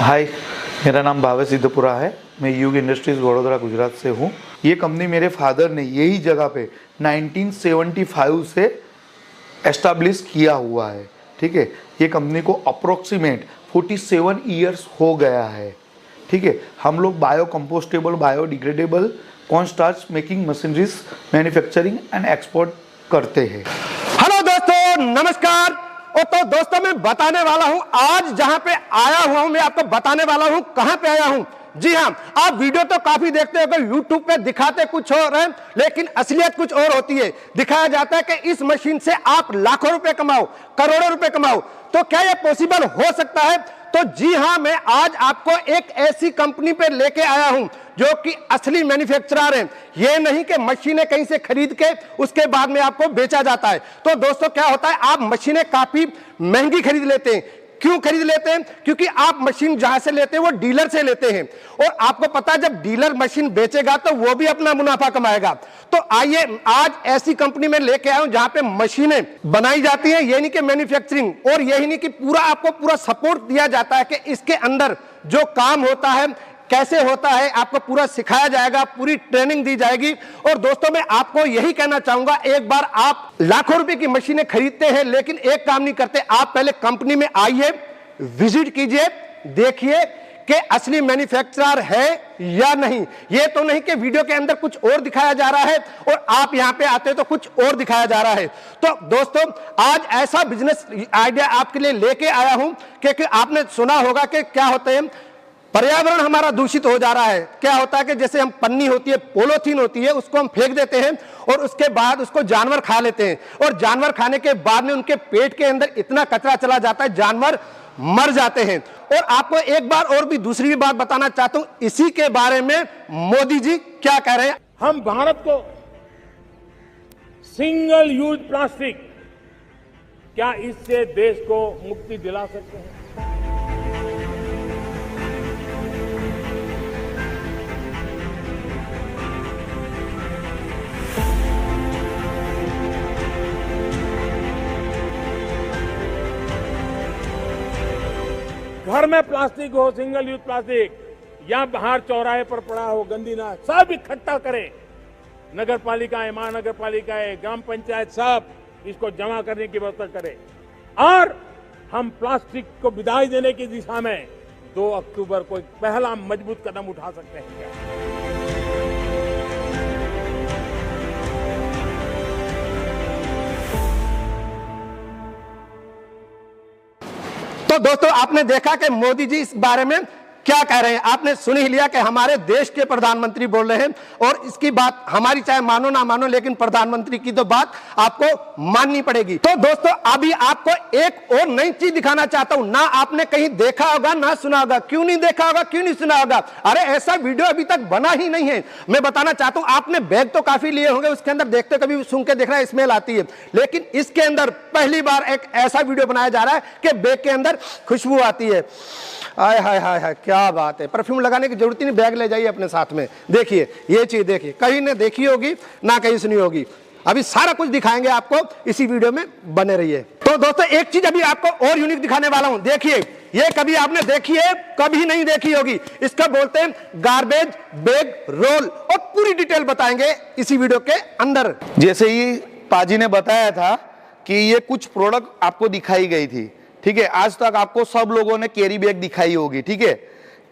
हाय, मेरा नाम भावेश सिद्धपुरा है। मैं युग इंडस्ट्रीज वडोदरा गुजरात से हूँ। ये कंपनी मेरे फादर ने यही जगह पे 1975 से एस्टाब्लिश किया हुआ है। ठीक है, ये कंपनी को अप्रोक्सीमेट 47 ईयर्स हो गया है। ठीक है, हम लोग bio compostable, biodegradable corn starch making machineries manufacturing and export करते हैं। हेलो दोस्तों, नमस्कार। तो दोस्तों मैं बताने वाला हूं, आज जहां पे आया हुआ हूं मैं आपको बताने वाला हूं कहां पे आया हूं। जी हां, आप वीडियो तो काफी देखते हो, यूट्यूब पे दिखाते कुछ और है, लेकिन असलियत कुछ और होती है। दिखाया जाता है कि इस मशीन से आप लाखों रुपए कमाओ, करोड़ों रुपए कमाओ। तो क्या यह पॉसिबल हो सकता है? तो जी हां, मैं आज आपको एक ऐसी कंपनी पे लेके आया हूं जो कि असली मैन्युफैक्चरर है। ये नहीं कि मशीनें कहीं से खरीद के उसके बाद में आपको बेचा जाता है। तो दोस्तों क्या होता है, आप मशीनें काफी महंगी खरीद लेते हैं। क्यों खरीद लेते हैं? क्योंकि आप मशीन जहां से लेते हैं वो डीलर से लेते हैं, और आपको पता है जब डीलर मशीन बेचेगा तो वो भी अपना मुनाफा कमाएगा। तो आइए आज ऐसी कंपनी में लेके आया हूं जहां पे मशीनें बनाई जाती हैं, ये नहीं कि मैन्युफैक्चरिंग, और यही नहीं कि पूरा आपको पूरा सपोर्ट दिया जाता है कि इसके अंदर जो काम होता है कैसे होता है, आपको पूरा सिखाया जाएगा, पूरी ट्रेनिंग दी जाएगी। और दोस्तों मैं आपको यही कहना चाहूंगा, एक बार आप लाखों रुपए की मशीनें खरीदते हैं लेकिन एक काम नहीं करते। आप पहले कंपनी में आइए, विजिट कीजिए, देखिए कि असली मैन्युफैक्चरर है या नहीं। ये तो नहीं कि वीडियो के अंदर कुछ और दिखाया जा रहा है और आप यहां पे आते तो कुछ और दिखाया जा रहा है। तो दोस्तों आज ऐसा बिजनेस आइडिया आपके लिए लेके आया हूं, क्योंकि आपने सुना होगा कि क्या होते हैं, पर्यावरण हमारा दूषित हो जा रहा है। क्या होता है कि जैसे हम पन्नी होती है, पॉलीथीन होती है, उसको हम फेंक देते हैं और उसके बाद उसको जानवर खा लेते हैं, और जानवर खाने के बाद में उनके पेट के अंदर इतना कचरा चला जाता है, जानवर मर जाते हैं। और आपको एक बार और भी दूसरी भी बात बताना चाहता हूं इसी के बारे में, मोदी जी क्या कह रहे हैं। हम भारत को सिंगल यूज प्लास्टिक, क्या इससे देश को मुक्ति दिला सकते हैं? घर में प्लास्टिक हो, सिंगल यूज प्लास्टिक, या बाहर चौराहे पर पड़ा हो, गंदी ना, सब इकट्ठा करें। नगर पालिकाएं, महानगर पालिकाएं, ग्राम पंचायत सब इसको जमा करने की व्यवस्था करें, और हम प्लास्टिक को विदाई देने की दिशा में 2 अक्टूबर को एक पहला मजबूत कदम उठा सकते हैं क्या? तो दोस्तों आपने देखा कि मोदी जी इस बारे में क्या कह रहे हैं। आपने सुन ही लिया कि हमारे देश के प्रधानमंत्री बोल रहे हैं, और इसकी बात हमारी चाहे मानो ना मानो, लेकिन प्रधानमंत्री की तो बात आपको माननी पड़ेगी। तो दोस्तों अभी आपको एक और नई चीज दिखाना चाहता हूं, ना आपने कहीं देखा होगा ना सुना होगा। क्यों नहीं देखा होगा, क्यों नहीं सुना होगा? अरे ऐसा वीडियो अभी तक बना ही नहीं है। मैं बताना चाहता हूं, आपने बैग तो काफी लिए होंगे, उसके अंदर देखते कभी सूंघ के देखना स्मेल आती है, लेकिन इसके अंदर पहली बार एक ऐसा वीडियो बनाया जा रहा है कि बैग के अंदर खुशबू आती है। हाय हाय हाय हाय, क्या बात है। परफ्यूम लगाने की जरूरत ही नहीं, बैग ले जाइए अपने साथ में। देखिए ये चीज देखिए, कहीं ने देखी होगी ना कहीं सुनी होगी। अभी सारा कुछ दिखाएंगे आपको, इसी वीडियो में बने रहिए। तो दोस्तों एक चीज अभी आपको और यूनिक दिखाने वाला हूं। देखिए ये कभी आपने देखी है, कभी नहीं देखी होगी। इसका बोलते हैं गार्बेज बैग रोल, और पूरी डिटेल बताएंगे इसी वीडियो के अंदर। जैसे ही पाजी ने बताया था कि ये कुछ प्रोडक्ट आपको दिखाई गई थी, ठीक है। आज तक आपको सब लोगों ने कैरी बैग दिखाई होगी, ठीक है।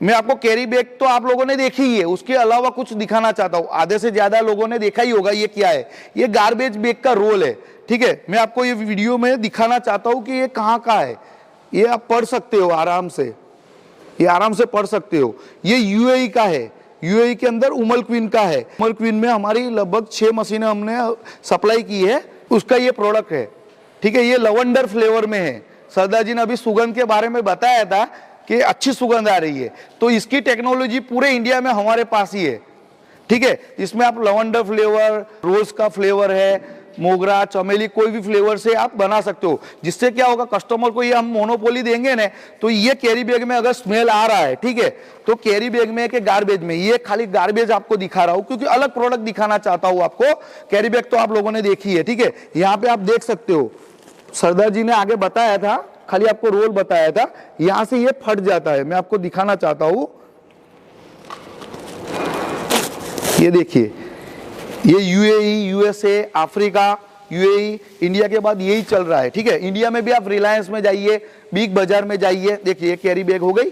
मैं आपको कैरी बैग तो आप लोगों ने देखी ही है, उसके अलावा कुछ दिखाना चाहता हूं। आधे से ज्यादा लोगों ने देखा ही होगा। ये क्या है? ये गार्बेज बैग का रोल है, ठीक है। मैं आपको ये वीडियो में दिखाना चाहता हूं कि ये कहां का है। ये आप पढ़ सकते हो आराम से, ये आराम से पढ़ सकते हो। ये यूएई का है, यूएई के अंदर उमल क्वीन का है। उमल क्वीन में हमारी लगभग 6 मशीनें हमने सप्लाई की है, उसका ये प्रोडक्ट है, ठीक है। ये लवेंडर फ्लेवर में है। सरदार जी ने अभी सुगंध के बारे में बताया था कि अच्छी सुगंध आ रही है, तो इसकी टेक्नोलॉजी पूरे इंडिया में हमारे पास ही है, ठीक है। इसमें आप लवेंडर फ्लेवर, रोज का फ्लेवर है, मोगरा, चमेली, कोई भी फ्लेवर से आप बना सकते हो। जिससे क्या होगा, कस्टमर को ये हम मोनोपोली देंगे ना, तो ये कैरी बैग में अगर स्मेल आ रहा है, ठीक है, तो कैरी बैग में कि गार्बेज में, ये खाली गार्बेज आपको दिखा रहा हूं क्योंकि अलग प्रोडक्ट दिखाना चाहता हूं आपको। कैरी बैग तो आप लोगों ने देखी है, ठीक है। यहाँ पे आप देख सकते हो, सरदार जी ने आगे बताया था खाली आपको रोल बताया था, यहां से ये फट जाता है। मैं आपको दिखाना चाहता हूं, ये देखिए, ये UAE, USA, Africa, UAE, India के बाद यही चल रहा है। ठीक है, इंडिया में भी आप रिलायंस में जाइए, बिग बाजार में जाइए, देखिए कैरी बैग हो गई।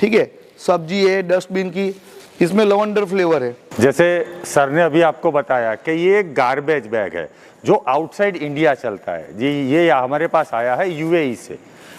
ठीक है, सब्जी है, डस्टबिन की, इसमें लवेंडर फ्लेवर है। जैसे सर ने अभी आपको बताया कि ये एक गार्बेज बैग है जो आउटसाइड इंडिया चलता है जी, ये हमारे पास आया है यूएई से।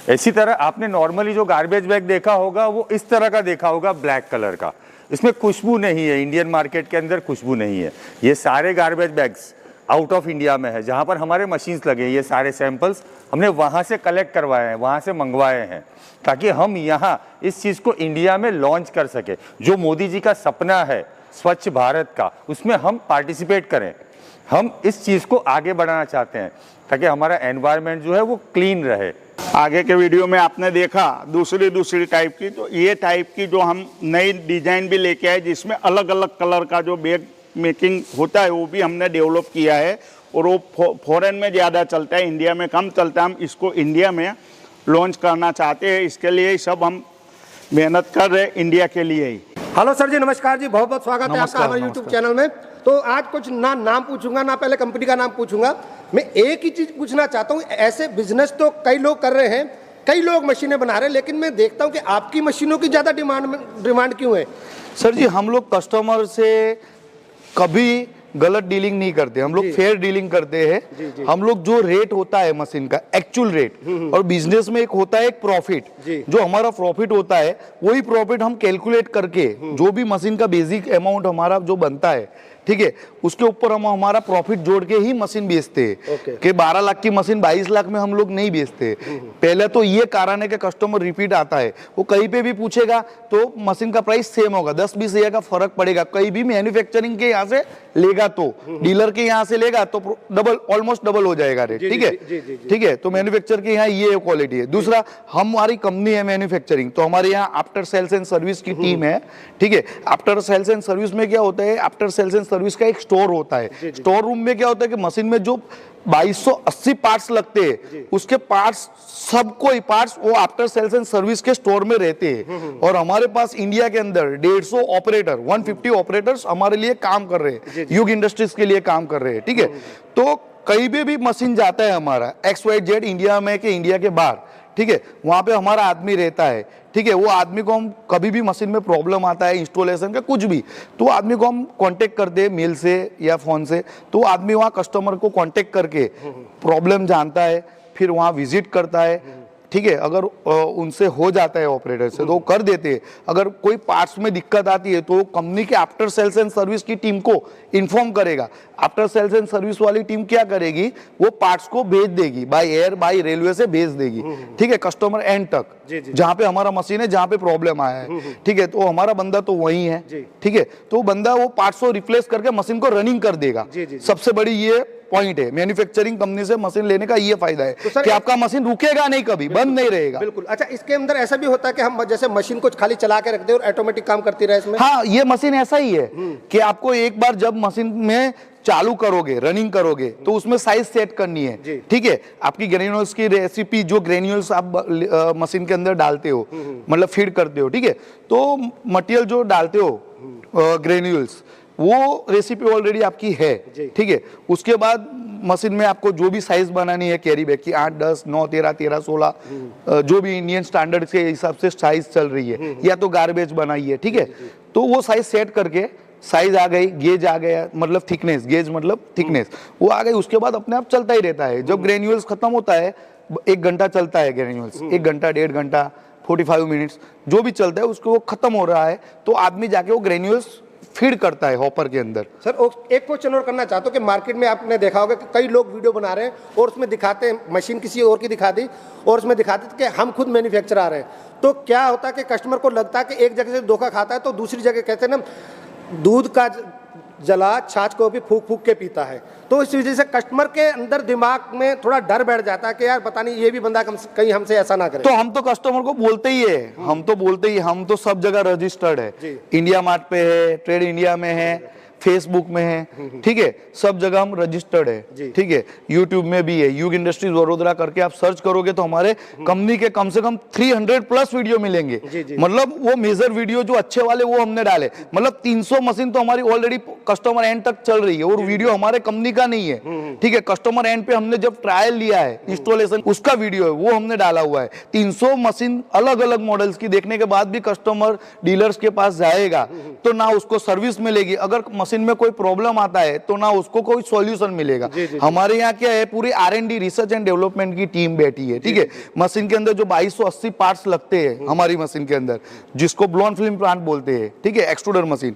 इसी तरह आपने नॉर्मली जो गार्बेज बैग देखा होगा वो इस तरह का देखा होगा, ब्लैक कलर का। इसमें खुशबू नहीं है, इंडियन मार्केट के अंदर खुशबू नहीं है। ये सारे garbage bags out of India में है, जहाँ पर हमारे मशीन्स लगे। ये सारे सैंपल्स हमने वहाँ से कलेक्ट करवाए हैं, वहाँ से मंगवाए हैं, ताकि हम यहाँ इस चीज़ को इंडिया में लॉन्च कर सके। जो मोदी जी का सपना है स्वच्छ भारत का, उसमें हम पार्टिसिपेट करें। हम इस चीज़ को आगे बढ़ाना चाहते हैं ताकि हमारा एनवायरनमेंट जो है वो क्लीन रहे। आगे के वीडियो में आपने देखा दूसरी टाइप की, तो ये टाइप की जो हम नई डिजाइन भी लेके आए, जिसमें अलग अलग कलर का जो बैग मेकिंग होता है वो भी हमने डेवलप किया है। और वो फॉरेन में ज़्यादा चलता है, इंडिया में कम चलता है। हम इसको इंडिया में लॉन्च करना चाहते हैं, इसके लिए सब हम मेहनत कर रहे हैं, इंडिया के लिए ही। हेलो सर जी, नमस्कार जी, बहुत बहुत स्वागत है आपका हमारे यूट्यूब चैनल में। तो आज कुछ ना नाम पूछूंगा ना पहले कंपनी का नाम पूछूंगा, मैं एक ही चीज पूछना चाहता हूँ। ऐसे बिजनेस तो कई लोग कर रहे हैं, कई लोग मशीनें बना रहे हैं, लेकिन मैं देखता हूँ कि आपकी मशीनों की ज्यादा डिमांड क्यों है? सर जी, हम लोग कस्टमर से कभी गलत डीलिंग नहीं करते, हम लोग फेयर डीलिंग करते हैं। हम लोग जो रेट होता है मशीन का, एक्चुअल रेट, और बिजनेस में एक होता है एक प्रॉफिट, जो हमारा प्रॉफिट होता है वही प्रॉफिट हम कैलकुलेट करके जो भी मशीन का बेसिक अमाउंट हमारा जो बनता है, ठीक है, उसके ऊपर हम हमारा प्रॉफिट जोड़ के ही मशीन बेचते हैं। कि 12 लाख की मशीन 22 लाख में हम लोग नहीं बेचते। पहले तो ये कारण है कि कस्टमर रिपीट आता है, वो कहीं पे भी पूछेगा तो मशीन का प्राइस सेम होगा, 10-20 हजार का फर्क पड़ेगा। कहीं भी मैन्युफैक्चरिंग के यहाँ से लेगा तो, डीलर के यहाँ से लेगा तो डबल, ऑलमोस्ट डबल हो जाएगा रेट। ठीक है, ठीक है, तो मैन्युफैक्चर के यहाँ ये क्वालिटी है। दूसरा, हमारी कंपनी है मैन्युफैक्चरिंग, तो हमारे यहाँ आफ्टर सेल्स एंड सर्विस की टीम है। ठीक है, आफ्टर सेल्स एंड सर्विस में क्या होता है, आफ्टर सेल्स एंड सर्विस का एक स्टोर होता है। स्टोर रूम में क्या होता है कि मशीन में जो 2280 पार्ट्स लगते हैं, उसके पार्ट्स सब कोई पार्ट्स वो आफ्टर सेल्स एंड सर्विस के स्टोर में रहते हैं। और हमारे पास इंडिया के अंदर 150 ऑपरेटर, 150 ऑपरेटर्स हमारे लिए काम कर रहे हैं, युग इंडस्ट्रीज के लिए काम कर रहे हैं। ठीक है, तो कहीं भी मशीन जाता है हमारा XYZ, इंडिया में कि इंडिया के बाहर, ठीक है, वहां पे हमारा आदमी रहता है। ठीक है, वो आदमी को हम कभी भी मशीन में प्रॉब्लम आता है, इंस्टॉलेशन का कुछ भी, तो आदमी को हम कांटेक्ट करते हैं मेल से या फोन से। तो आदमी वहाँ कस्टमर को कांटेक्ट करके प्रॉब्लम जानता है, फिर वहाँ विजिट करता है। ठीक है, अगर उनसे हो जाता है ऑपरेटर से तो वो कर देते हैं। अगर कोई पार्ट्स में दिक्कत आती है तो कंपनी के आफ्टर सेल्स एंड सर्विस की टीम को इन्फॉर्म करेगा। आफ्टर सेल्स एंड सर्विस वाली टीम क्या करेगी, वो पार्ट्स को भेज देगी, बाय एयर बाय रेलवे से भेज देगी। ठीक है, कस्टमर एंड तक, जहाँ पे हमारा मशीन है, जहाँ पे प्रॉब्लम आया है। ठीक है, तो हमारा बंदा तो वही है। ठीक है, तो बंदा वो पार्ट्स को रिप्लेस करके मशीन को रनिंग कर देगा। सबसे बड़ी ये पॉइंट है मैन्युफैक्चरिंग कंपनी से मशीन लेने का, ये फायदा है कि आपका मशीन रुकेगा नहीं, कभी बंद नहीं रहेगा। बिल्कुल। अच्छा, इसके अंदर ऐसा भी होता है कि हम जैसे मशीन को खाली चला के रखते हैं और ऑटोमेटिक काम करती रहे इसमें? हाँ, ये मशीन ऐसा ही है कि आपको एक बार जब मशीन में चालू करोगे, रनिंग करोगे, तो उसमें साइज सेट करनी है। ठीक है, आपकी ग्रेन्यूल्स की रेसिपी, जो ग्रेन्यूल्स आप मशीन के अंदर डालते हो, मतलब फीड करते हो, ठीक है, तो मटेरियल जो डालते हो ग्रेन्यूल्स, वो रेसिपी ऑलरेडी आपकी है। ठीक है, उसके बाद मशीन में आपको जो भी साइज बनानी है कैरी बैग की, 8, 10, 9, 13, 13, 16, जो भी इंडियन स्टैंडर्ड के हिसाब से साइज चल रही है, या तो गार्बेज बनाइए। ठीक है, तो वो साइज सेट करके, साइज आ गई, गेज आ गया, मतलब थिकनेस, गेज मतलब थिकनेस, वो आ गई, उसके बाद अपने आप चलता ही रहता है। जब ग्रेन्यूल्स खत्म होता है, 1 घंटा चलता है ग्रेन्यूल्स, 1 घंटा, 1.5 घंटा, 45 मिनट्स जो भी चलता है, उसको वो खत्म हो रहा है तो आदमी जाके वो ग्रेन्यूल्स फीड करता है हॉपर के अंदर। सर, एक क्वेश्चन और करना चाहता हूँ कि मार्केट में आपने देखा होगा कि कई लोग वीडियो बना रहे हैं और उसमें दिखाते हैं, मशीन किसी और की दिखा दी और उसमें दिखाते कि हम खुद मैन्युफैक्चर आ रहे हैं। तो क्या होता है कि कस्टमर को लगता है कि एक जगह से धोखा खाता है तो दूसरी जगह, कहते हैं ना, दूध का जला छाछ को भी फूक फूक के पीता है। तो इस वजह से कस्टमर के अंदर दिमाग में थोड़ा डर बैठ जाता है कि यार पता नहीं ये भी बंदा कहीं हमसे ऐसा ना करे। तो हम तो कस्टमर को बोलते ही है, हम तो बोलते ही, हम तो सब जगह रजिस्टर्ड है, इंडिया मार्ट पे है, ट्रेड इंडिया में है, फेसबुक में है, ठीक है, सब जगह हम रजिस्टर्ड है, ठीक है, यूट्यूब में भी है, युग इंडस्ट्रीज वडोदरा करके आप सर्च करोगे तो हमारे कंपनी के कम से कम 300 प्लस वीडियो मिलेंगे। मतलब वो मेजर वीडियो जो अच्छे वाले वो हमने डाले, मतलब 300 मशीन तो हमारी ऑलरेडी कस्टमर एंड तक चल रही है और वीडियो हमारे कंपनी का नहीं है, ठीक है, कस्टमर एंड पे हमने जब ट्रायल लिया है इंस्टॉलेशन उसका वीडियो है वो हमने डाला हुआ है। 300 मशीन अलग अलग मॉडल्स की देखने के बाद भी कस्टमर डीलर्स के पास जाएगा तो ना उसको सर्विस मिलेगी, अगर मशीन में कोई प्रॉब्लम आता है तो ना उसको कोई सॉल्यूशन मिलेगा। हमारे यहाँ क्या है, पूरी R&D रिसर्च एंड डेवलपमेंट की टीम बैठी है, ठीक है। मशीन के अंदर जो 2280 पार्ट्स लगते हैं हमारी मशीन के अंदर, जिसको ब्लोन फिल्म प्लांट बोलते हैं, ठीक है, एक्सट्रूडर मशीन,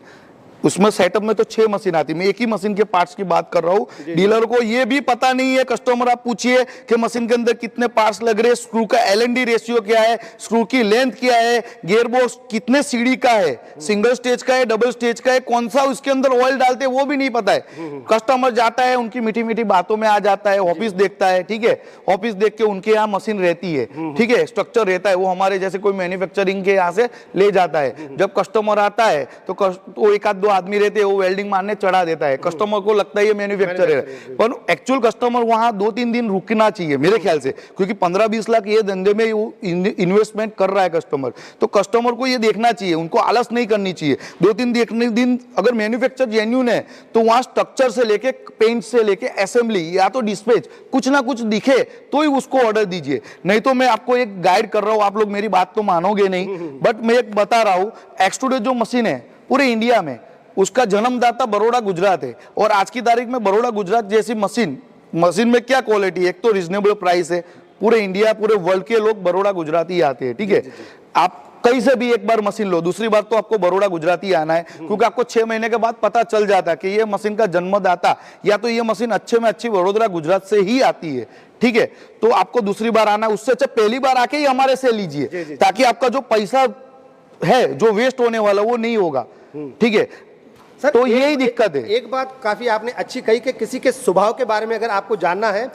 उसमें सेटअप में तो 6 मशीन आती है। मैं एक ही मशीन के पार्ट्स की बात कर रहा हूँ। डीलर को ये भी पता नहीं है, कस्टमर आप पूछिए कि मशीन के अंदर कितने पार्ट्स लग रहे हैं, स्क्रू का LND रेशियो क्या है, स्क्रू की लेंथ क्या है, गियर बॉक्स कितने सीढ़ी का है, सिंगल स्टेज का है, डबल स्टेज का है, कौन सा उसके अंदर ऑयल डालते हैं वो भी नहीं पता है। कस्टमर जाता है, उनकी मीठी मीठी बातों में आ जाता है, ऑफिस देखता है, ठीक है, ऑफिस देख के उनके यहाँ मशीन रहती है, ठीक है, स्ट्रक्चर रहता है, वो हमारे जैसे कोई मैन्युफैक्चरिंग के यहाँ से ले जाता है। जब कस्टमर आता है तो एक आध दो आदमी रहते हैं, वो वेल्डिंग मारने चढ़ा देता है, कस्टमर को लगता है ये मैन्युफैक्चरर है, पर एक्चुअल कस्टमर वहां 2-3 दिन रुकना चाहिए मेरे ख्याल से, क्योंकि 15-20 लाख ये धंधे में इन्वेस्टमेंट कर रहा है कस्टमर, तो कस्टमर को ये देखना चाहिए, उनको आलस नहीं करनी चाहिए। 2-3 देखने दिन अगर मैन्युफैक्चर जेन्युइन है तो वहां स्ट्रक्चर से लेके पेंट से लेके असेंबली या तो डिस्पैच कुछ ना कुछ दिखे तो ही उसको ऑर्डर दीजिए। नहीं तो मैं आपको एक गाइड कर रहा हूं, आप लोग मेरी बात तो मानोगे नहीं, बट मैं एक बता रहा हूं, एक्सट्रूडर जो मशीन है पूरे इंडिया में उसका जन्मदाता बड़ौदा गुजरात है, और आज की तारीख में बड़ौदा गुजरात जैसी मशीन में क्या क्वालिटी है, एक तो रीजनेबल प्राइस है, पूरे इंडिया पूरे वर्ल्ड के लोग बड़ौदा गुजरात ही आते हैं, ठीक है। आप कहीं से भी एक बार मशीन लो, दूसरी बार तो आपको बड़ौदा गुजरात ही आना है, क्योंकि आपको 6 महीने के बाद पता चल जाता है कि ये मशीन का जन्मदाता या तो ये मशीन अच्छे में अच्छी बड़ौदा गुजरात से ही आती है, ठीक है। तो आपको दूसरी बार आना है, उससे अच्छा पहली बार आके ही हमारे से लीजिए, ताकि आपका जो पैसा है जो वेस्ट होने वाला वो नहीं होगा, ठीक है। सर, तो यही दिक्कत है। एक बात काफी आपने अच्छी कही कि किसी के स्वभाव के बारे में अगर आपको जानना है,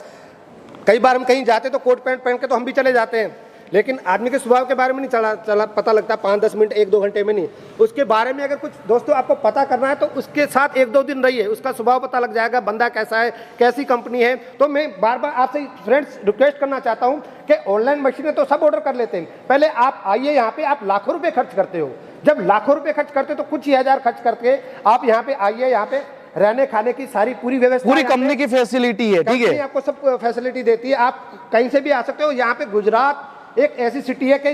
कई बार हम कहीं जाते तो कोट पैंट पहन के तो हम भी चले जाते हैं, लेकिन आदमी के स्वभाव के बारे में नहीं चला पता लगता 5-10 मिनट 1-2 घंटे में नहीं। उसके बारे में अगर कुछ दोस्तों आपको पता करना है तो उसके साथ 1-2 दिन रहिए, उसका स्वभाव पता लग जाएगा, बंदा कैसा है, कैसी कंपनी है। तो मैं बार बार आपसे फ्रेंड्स रिक्वेस्ट करना चाहता हूँ कि ऑनलाइन मशीनें तो सब ऑर्डर कर लेते हैं, पहले आप आइए यहाँ पे, आप लाखों रुपये खर्च करते हो, जब लाखों रुपए खर्च करते तो कुछ ही हजार खर्च करके आप यहाँ पे आइए, यहाँ पे रहने खाने की सारी पूरी व्यवस्था, पूरी कंपनी की फैसिलिटी है, ठीक है, आपको सब फैसिलिटी देती है, आप कहीं से भी आ सकते हो। यहाँ पे गुजरात एक ऐसी सिटी है कि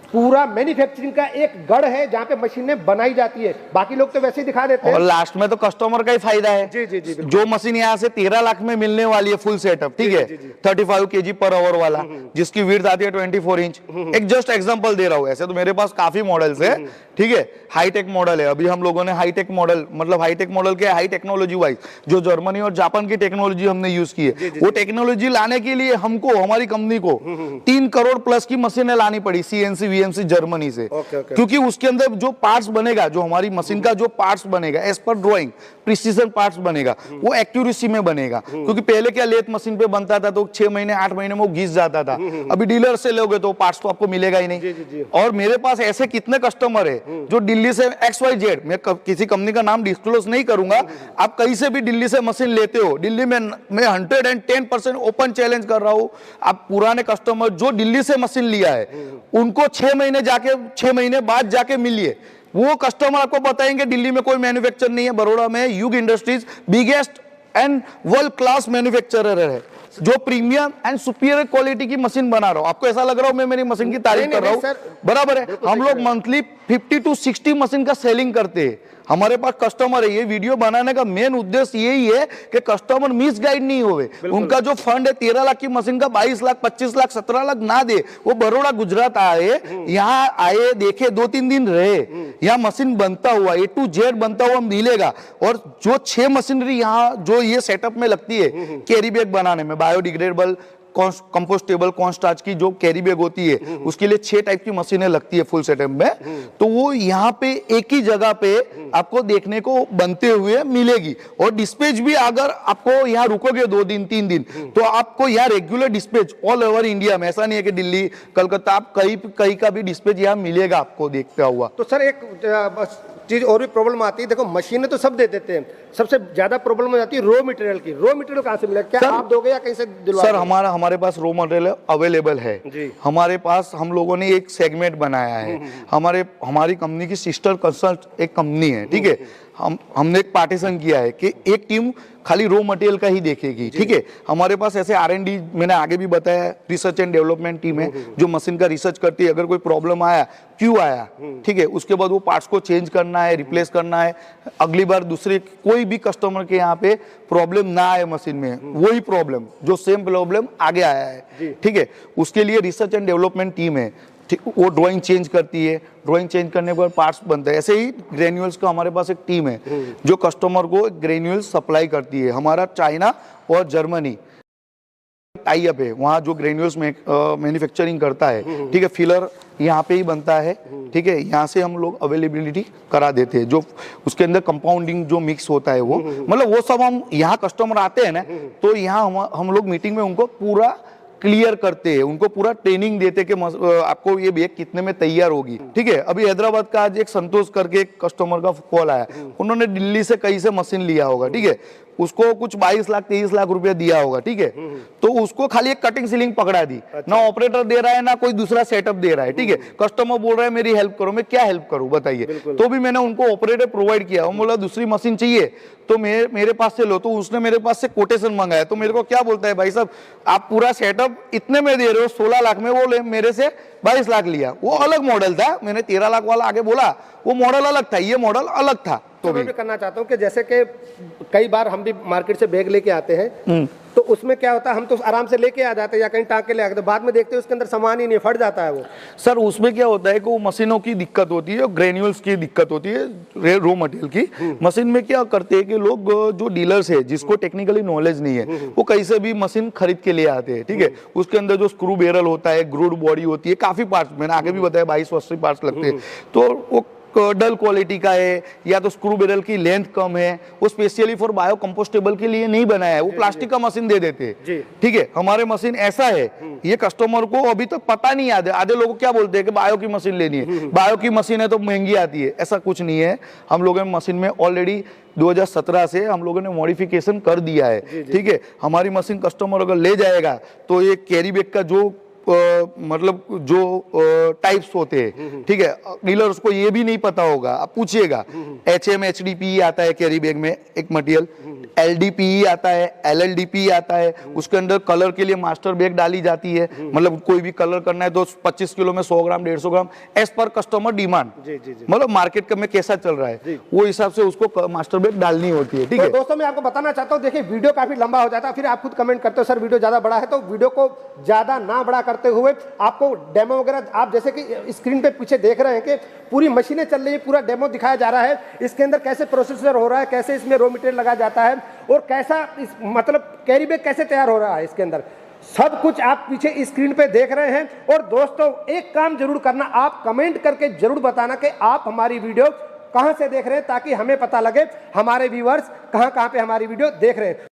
पूरा मैन्युफैक्चरिंग का एक गढ़ है जहाँ पे मशीनें बनाई जाती है, बाकी लोग तो वैसे ही दिखा देते हैं, और लास्ट में तो कस्टमर का ही फायदा है। जी जी जी, जो मशीन यहाँ से 13 लाख में मिलने वाली है फुल सेटअप, ठीक है, 35 kg पर आवर वाला, जिसकी विड्थ आती है 24 इंच। एक जस्ट एग्जांपल दे रहा हूँ, ऐसे तो मेरे पास काफी मॉडल्स है, ठीक है, हाईटेक मॉडल है। अभी हम लोगों ने हाईटेक मॉडल, मतलब हाईटेक मॉडल क्या है, हाई टेक्नोलॉजी वाइज जो जर्मनी और जापान की टेक्नोलॉजी हमने यूज की है, वो टेक्नोलॉजी लाने के लिए हमको, हमारी कंपनी को 3 करोड़ प्लस की मशीनें लानी पड़ी CNC VMC जर्मनी से, क्योंकि उसके अंदर जो पार्ट्स बनेगा, जो हमारी मशीन का जो पार्ट्स बनेगा as per drawing precision parts बनेगा, वो एक्यूरेसी में बनेगा। क्योंकि पहले क्या लेथ मशीन पे बनता था तो 6 महीने 8 महीने में वो घिस जाता था, अभी डीलर से लोगे तो पार्ट्स तो आपको मिलेगा ही नहीं। और मेरे पास ऐसे कितने कस्टमर है जो दिल्ली से XYZ, मैं किसी कंपनी का नाम डिस्क्लोज नहीं करूंगा, आप कहीं से भी दिल्ली से मशीन लेते हो, दिल्ली में मैं 110% ओपन चैलेंज कर रहा हूं, आप पुराने कस्टमर जो दिल्ली से मशीन लिया है उनको 6 महीने बाद जाके मिलिए, वो कस्टमर आपको बताएंगे दिल्ली में कोई मैन्युफैक्चर नहीं है, बड़ौदा में युग industries biggest and world class manufacturer है, जो प्रीमियम एंड सुपीरियर क्वालिटी की मशीन बना रहा हूं। आपको ऐसा लग रहा हो मैं मेरी मशीन की तारीफ कर रहा हूं, बराबर है। हम लोग मंथली 50 to 60 मशीन का सेलिंग करते हैं, हमारे पास कस्टमर है। ये वीडियो बनाने का मेन उद्देश्य यही है कि कस्टमर मिसगाइड नहीं होवे, उनका जो फंड है 13 लाख की मशीन का 22 लाख 25 लाख 17 लाख ना दे, वो बड़ौदा गुजरात आए, यहाँ आए, देखे, 2-3 दिन रहे, यहाँ मशीन बनता हुआ A to Z बनता हुआ मिलेगा। और जो 6 मशीनरी यहाँ जो ये सेटअप में लगती है कैरी बैग बनाने में, बायोडिग्रेडेबल कंपोस्टेबल कॉन्स्टार्च की जो कैरी बैग होती है, उसके लिए 6 टाइप की मशीनें लगती है फुल सेटअप में, तो वो यहाँ पे एक ही जगह पे आपको देखने को बनते हुए मिलेगी। और डिस्पैच भी अगर आपको यहाँ रुकोगे 2 दिन 3 दिन तो आपको यहाँ regular dispatch all over India में, ऐसा नहीं है कि दिल्ली कलकत्ता, आप कहीं का भी डिस्पैच यहाँ मिलेगा आपको देखता हुआ। तो सर एक चीज़ और भी प्रॉब्लम आती है। देखो मशीनें तो सब दे देते हैं, सबसे ज़्यादा प्रॉब्लम हो जाती है रॉ मटेरियल की। रॉ मटेरियल कहाँ से मिलेगा, क्या आप दोगे या कहीं से दिलवा? सर हमारे पास रॉ मटेरियल अवेलेबल है जी। हमारे पास हम लोगों ने एक सेगमेंट बनाया है। हमारी कंपनी की सिस्टर कंसल्ट एक कंपनी है, ठीक है। हमने एक पार्टीशन किया है कि एक टीम खाली रॉ मटेरियल का ही देखेगी, ठीक है। हमारे पास ऐसे R&D, मैंने आगे भी बताया, रिसर्च एंड डेवलपमेंट टीम है जो मशीन का रिसर्च करती है। अगर कोई प्रॉब्लम आया, क्यों आया, ठीक है, उसके बाद वो पार्ट्स को चेंज करना है, रिप्लेस करना है, अगली बार दूसरे कोई भी कस्टमर के यहाँ पे प्रॉब्लम ना आए मशीन में, वही प्रॉब्लम जो सेम प्रॉब्लम आगे आया है, ठीक है, उसके लिए रिसर्च एंड डेवलपमेंट टीम है। वो ड्राइंग चेंज करती है, ड्राइंग चेंज करने के बाद पार्ट्स बनते हैं। ऐसे ही ग्रेन्यूल्स का हमारे पास एक टीम है जो कस्टमर को ग्रेन्यूल्स सप्लाई करती है। हमारा चाइना और जर्मनी टाई अप है, वहाँ जो ग्रेन्यूल्स मैन्युफैक्चरिंग करता है, ठीक है, फिलर यहाँ पे ही बनता है, ठीक है, यहाँ से हम लोग अवेलेबिलिटी करा देते हैं। जो उसके अंदर कंपाउंडिंग जो मिक्स होता है वो मतलब वो सब हम यहाँ कस्टमर आते हैं ना, तो यहाँ हम लोग मीटिंग में उनको पूरा क्लियर करते हैं, उनको पूरा ट्रेनिंग देते कि आपको ये बैग कितने में तैयार होगी, ठीक है। अभी हैदराबाद का आज एक संतोष करके एक कस्टमर का कॉल आया, उन्होंने दिल्ली से कहीं से मशीन लिया होगा, ठीक है, उसको कुछ 22 लाख 23 लाख रुपया दिया होगा, ठीक है, तो उसको खाली एक कटिंग सीलिंग पकड़ा दी। ना ऑपरेटर दे रहा है ना कोई दूसरा सेटअप दे रहा है, ठीक है। कस्टमर बोल रहा है मेरी हेल्प करो, मैं क्या हेल्प करूं बताइए, तो भी मैंने उनको ऑपरेटर प्रोवाइड किया। वो बोला दूसरी मशीन चाहिए तो मेरे पास से लो, तो उसने मेरे पास से कोटेशन मंगाया। तो मेरे को क्या बोलता है, भाई साहब आप पूरा सेटअप इतने में दे रहे हो 16 लाख में, वो मेरे से 22 लाख लिया। वो अलग मॉडल था, मैंने 13 लाख वाला आगे बोला, वो मॉडल अलग था, ये मॉडल अलग था। तो मैं भी करना चाहता हूँ कि जैसे कि कई बार हम भी मार्केट से बैग लेके आते हैं, तो उसमें क्या होता है, हम तो आराम से लेके आ जाते हैं या कहीं टांग के ले आते हैं, बाद में देखते हैं उसके अंदर सामान ही नहीं, फट जाता है वो। सर उसमें क्या होता है कि वो मशीनों की दिक्कत होती है, ग्रेन्यूल्स की दिक्कत होती है, रॉ मटेरियल की। मशीन में क्या करते हैं कि लोग जो डीलर्स है जिसको टेक्निकली नॉलेज नहीं है, वो कहीं से भी मशीन खरीद के ले आते हैं, ठीक है। उसके अंदर जो स्क्रू बैरल होता है, ग्रूड बॉडी होती है, काफी पार्ट्स, मैंने आगे भी बताया 22-80 पार्ट्स लगते हैं, तो वो डल क्वालिटी का है या तो स्क्रू बैरल की लेंथ कम है, वो स्पेशली फॉर बायो कंपोस्टेबल के लिए नहीं बनाया है, वो प्लास्टिक का मशीन दे देते हैं, ठीक है। हमारे मशीन ऐसा है, ये कस्टमर को अभी तक पता नहीं है। आधे लोग क्या बोलते हैं कि बायो की मशीन लेनी है, बायो की मशीन है तो महंगी आती है, ऐसा कुछ नहीं है। हम लोगों ने मशीन में ऑलरेडी 2017 से हम लोगों ने मॉडिफिकेशन कर दिया है, ठीक है। हमारी मशीन कस्टमर अगर ले जाएगा तो ये कैरी बैग का जो मतलब जो टाइप्स होते हैं, ठीक है, डीलर्स को ये भी नहीं पता होगा, आप पूछिएगा। HM HDPE आता है कैरी बैग में एक मटेरियल, LDPE आता है, LLDPE आता है, उसके अंदर कलर के लिए मास्टर बैग डाली जाती है, मतलब कोई भी कलर करना है तो 25 किलो में 100 ग्राम 150 ग्राम एज पर कस्टमर डिमांड, मतलब मार्केट में कैसा चल रहा है वो हिसाब से उसको मास्टर बैग डालनी होती है, ठीक है। दोस्तों मैं आपको बताना चाहता हूँ, देखिए वीडियो काफी लंबा हो जाता है, फिर आप खुद कमेंट करते हो सर वीडियो ज्यादा बड़ा है, तो वीडियो को ज्यादा ना बड़ा करते हुए आपको डेमो वगैरह, आप जैसे कि स्क्रीन पे पीछे देख रहे हैं कि पूरी मशीनें चल रही है, पूरा डेमो दिखाया जा रहा है, इसके अंदर कैसे प्रोसेसर हो रहा है, कैसे इसमें रॉ मटेरियल लगा जाता है और कैसा मतलब कैरी बैग कैसे तैयार हो रहा है, इसके अंदर सब कुछ आप पीछे स्क्रीन पे देख रहे हैं। और दोस्तों एक काम जरूर करना, आप कमेंट करके जरूर बताना कि आप हमारी वीडियो कहां से देख रहे हैं, ताकि हमें पता लगे हमारे व्यूअर्स कहां पे हमारी वीडियो देख रहे हैं।